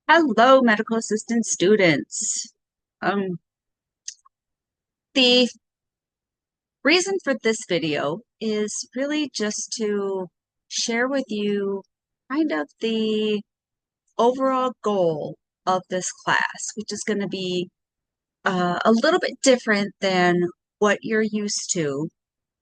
Hello, medical assistant students. Um, the reason for this video is really just to share with you kind of the overall goal of this class, which is going to be a little bit different than what you're used to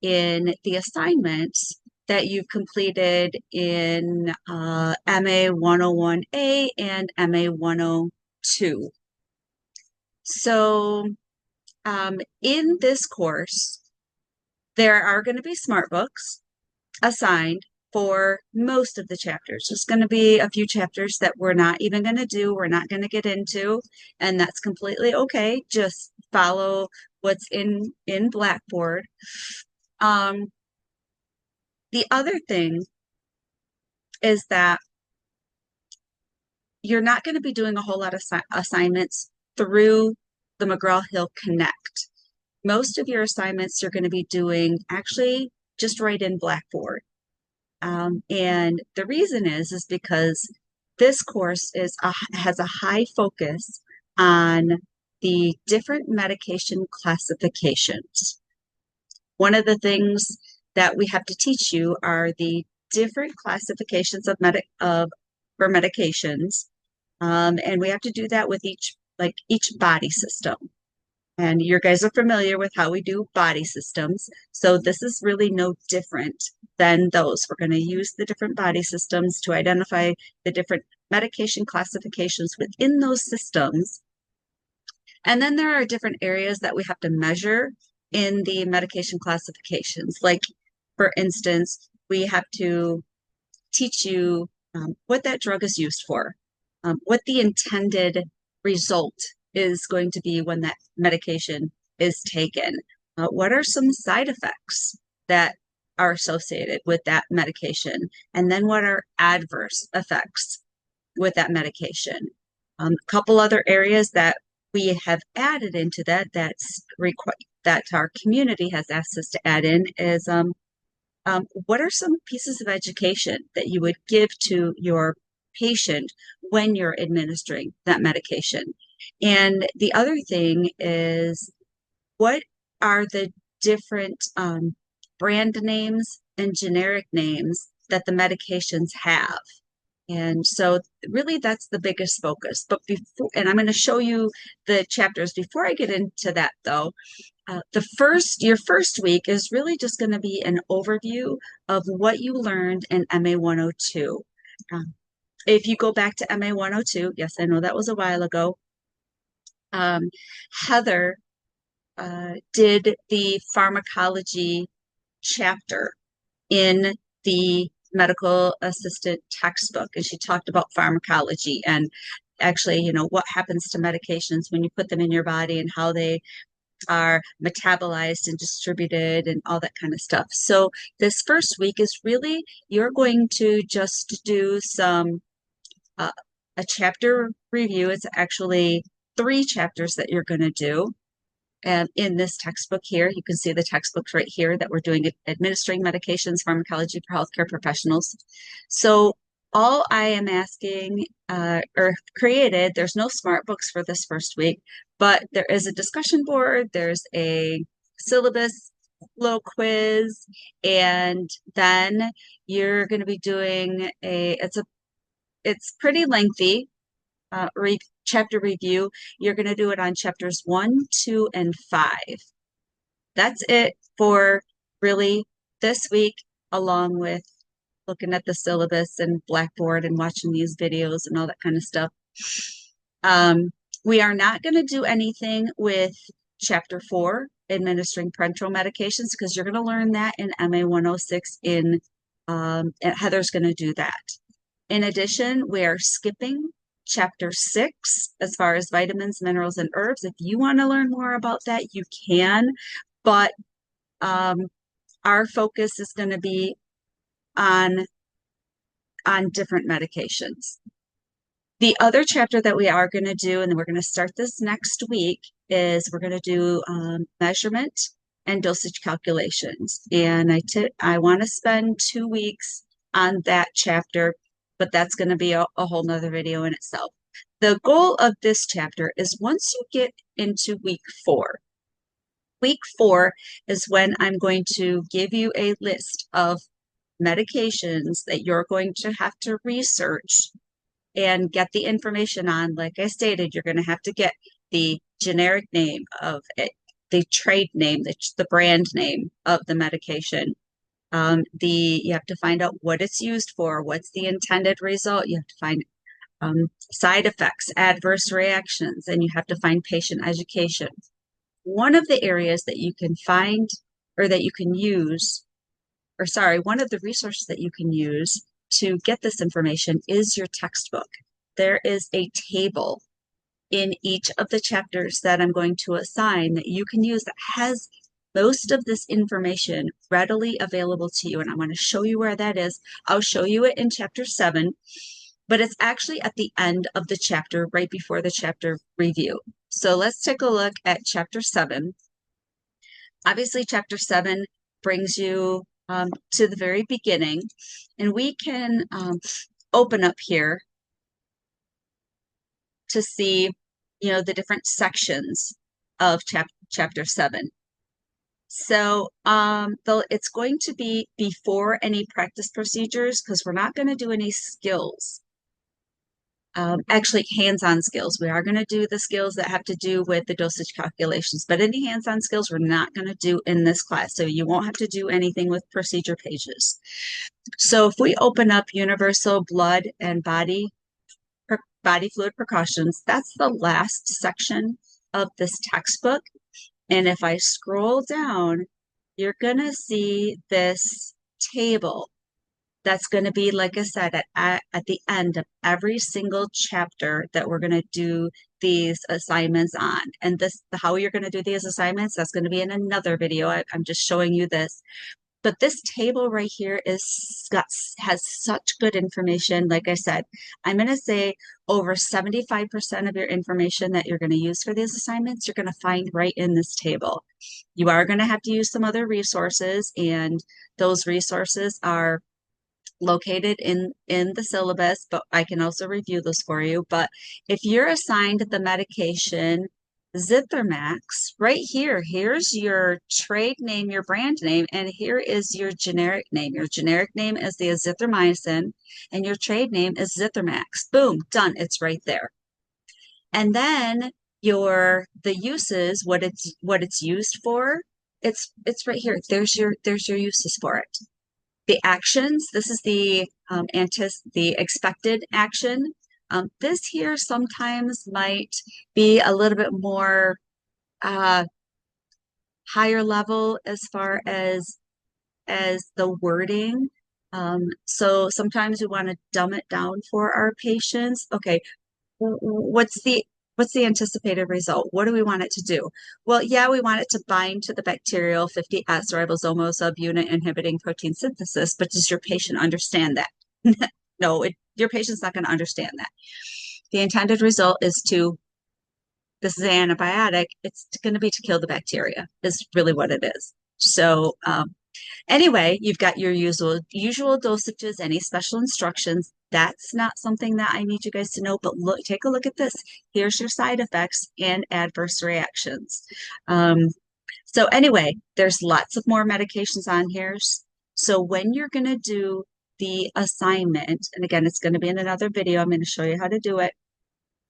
in the assignments that you've completed in MA 101A and MA 102. So, in this course, there are going to be smart books assigned for most of the chapters. There's going to be a few chapters that we're not even going to do, we're not going to get into, and that's completely okay. Just follow what's in Blackboard. Um, the other thing is that you're not going to be doing a whole lot of assignments through the McGraw-Hill Connect. Most of your assignments you're going to be doing actually just right in Blackboard. And the reason is because this course has a high focus on the different medication classifications. One of the things that we have to teach you are the different classifications for medications, and we have to do that with each body system. And you guys are familiar with how we do body systems. So this is really no different than those. We're going to use the different body systems to identify the different medication classifications within those systems. And then there are different areas that we have to measure in the medication classifications. Like, for instance, we have to teach you what that drug is used for, what the intended result is going to be when that medication is taken. What are some side effects that are associated with that medication? And then what are adverse effects with that medication? A couple other areas that we have added into that our community has asked us to add in is what are some pieces of education that you would give to your patient when you're administering that medication? And the other thing is, what are the different brand names and generic names that the medications have? And so really that's the biggest focus. But and I'm going to show you the chapters. Before I get into that though, your first week is really just going to be an overview of what you learned in MA 102. If you go back to MA 102, yes, I know that was a while ago, Heather did the pharmacology chapter in the medical assistant textbook, and she talked about pharmacology and actually, what happens to medications when you put them in your body and how they are metabolized and distributed and all that kind of stuff. So this first week is really, you're going to just do uh, a chapter review. It's actually 3 chapters that you're going to do. And in this textbook here, you can see the textbooks right here that we're doing Administering Medications, Pharmacology for Healthcare Professionals. So all I am asking or created, there's no smart books for this first week, but there is a discussion board, there's a syllabus, little quiz, and then you're going to be doing it's pretty lengthy chapter review. You're going to do it on chapters 1, 2, and 5. That's it for really this week, along with looking at the syllabus and Blackboard and watching these videos and all that kind of stuff. We are not going to do anything with chapter 4, administering parenteral medications, because you're going to learn that in MA 106 Heather's going to do that. In addition, we are skipping chapter 6 as far as vitamins, minerals, and herbs. If you want to learn more about that, you can, but our focus is going to be on different medications. The other chapter that we are going to do, and we're going to start this next week, is we're going to do measurement and dosage calculations. And I want to spend 2 weeks on that chapter, but that's going to be a whole nother video in itself. The goal of this chapter is once you get into week four is when I'm going to give you a list of medications that you're going to have to research and get the information on. Like I stated, you're going to have to get the generic name of it, the trade name, the brand name of the medication. You have to find out what it's used for, what's the intended result. You have to find side effects, adverse reactions, and you have to find patient education. One of the areas that you can find or that you can use, or sorry, one of the resources that you can use to get this information is your textbook. There is a table in each of the chapters that I'm going to assign that you can use that has most of this information readily available to you. And I want to show you where that is. I'll show you it in chapter 7, but it's actually at the end of the chapter, right before the chapter review. So let's take a look at chapter 7. Obviously, chapter 7 brings you to the very beginning, and we can open up here to see, the different sections of chapter 7. So it's going to be before any practice procedures because we're not going to do any skills. Actually, hands-on skills. We are going to do the skills that have to do with the dosage calculations, but any hands-on skills we're not going to do in this class. So you won't have to do anything with procedure pages. So if we open up universal blood and body fluid precautions, that's the last section of this textbook. And if I scroll down, you're going to see this table that's going to be, like I said, at the end of every single chapter that we're going to do these assignments on. And how you're going to do these assignments, that's going to be in another video. I'm just showing you this. But this table right here has such good information. Like I said, I'm going to say over 75% of your information that you're going to use for these assignments, you're going to find right in this table. You are going to have to use some other resources, and those resources are located in the syllabus, but I can also review those for you. But if you're assigned the medication Zithromax, right here, here's your trade name, your brand name, and here is your generic name. Your generic name is the azithromycin, and your trade name is Zithromax. Boom, done. It's right there. And then the uses, what it's used for, it's right here. There's your uses for it. The actions, this is the expected action. This here sometimes might be a little bit more higher level as far as the wording. So sometimes we want to dumb it down for our patients. Okay, what's the anticipated result? What do we want it to do? Well, yeah, we want it to bind to the bacterial 50S ribosomal subunit inhibiting protein synthesis, but does your patient understand that? No, your patient's not going to understand that. The intended result is this is an antibiotic, it's going to be to kill the bacteria, is really what it is. So anyway, you've got your usual dosages, any special instructions. That's not something that I need you guys to know, but take a look at this. Here's your side effects and adverse reactions. So anyway, there's lots of more medications on here. So when you're going to do the assignment, and again, it's going to be in another video, I'm going to show you how to do it.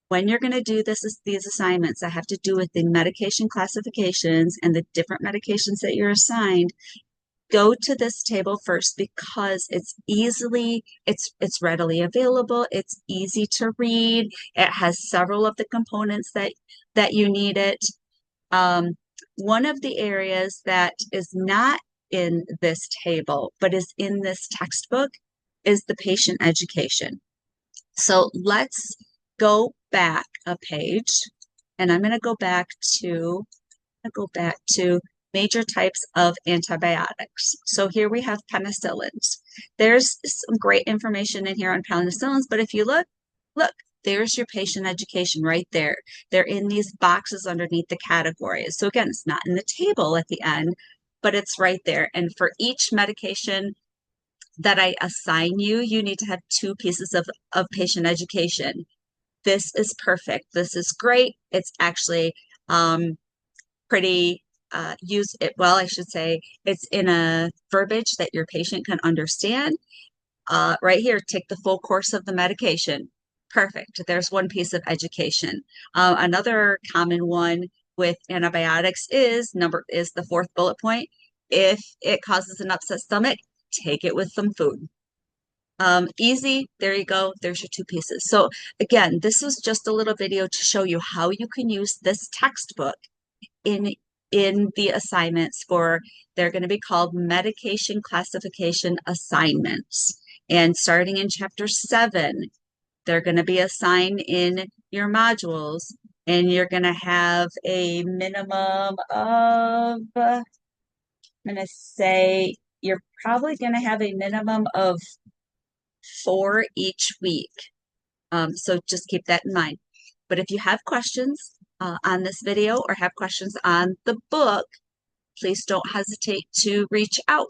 When you're going to do these assignments that have to do with the medication classifications and the different medications that you're assigned, go to this table first because it's readily available. It's easy to read. It has several of the components that you need it. One of the areas that is not in this table, but is in this textbook, is the patient education. So let's go back a page, and I'm going to go back to major types of antibiotics. So here we have penicillins. There's some great information in here on penicillins, but if you look, there's your patient education right there. They're in these boxes underneath the categories. So again, it's not in the table at the end, but it's right there. And for each medication that I assign you, you need to have 2 pieces of patient education. this is perfect. This is great. It's actually pretty use it well, I should say. It's in a verbiage that your patient can understand. Right here, take the full course of the medication. Perfect. There's one piece of education. Another common one with antibiotics is the fourth bullet point. If it causes an upset stomach, take it with some food. Easy. There you go. There's your two pieces. So again, this was just a little video to show you how you can use this textbook in the assignments they're going to be called medication classification assignments. And starting in chapter 7, they're going to be assigned in your modules, and you're going to have a minimum of, I'm going to say, you're probably going to have a minimum of 4 each week. So just keep that in mind. But if you have questions on this video or have questions on the book, please don't hesitate to reach out.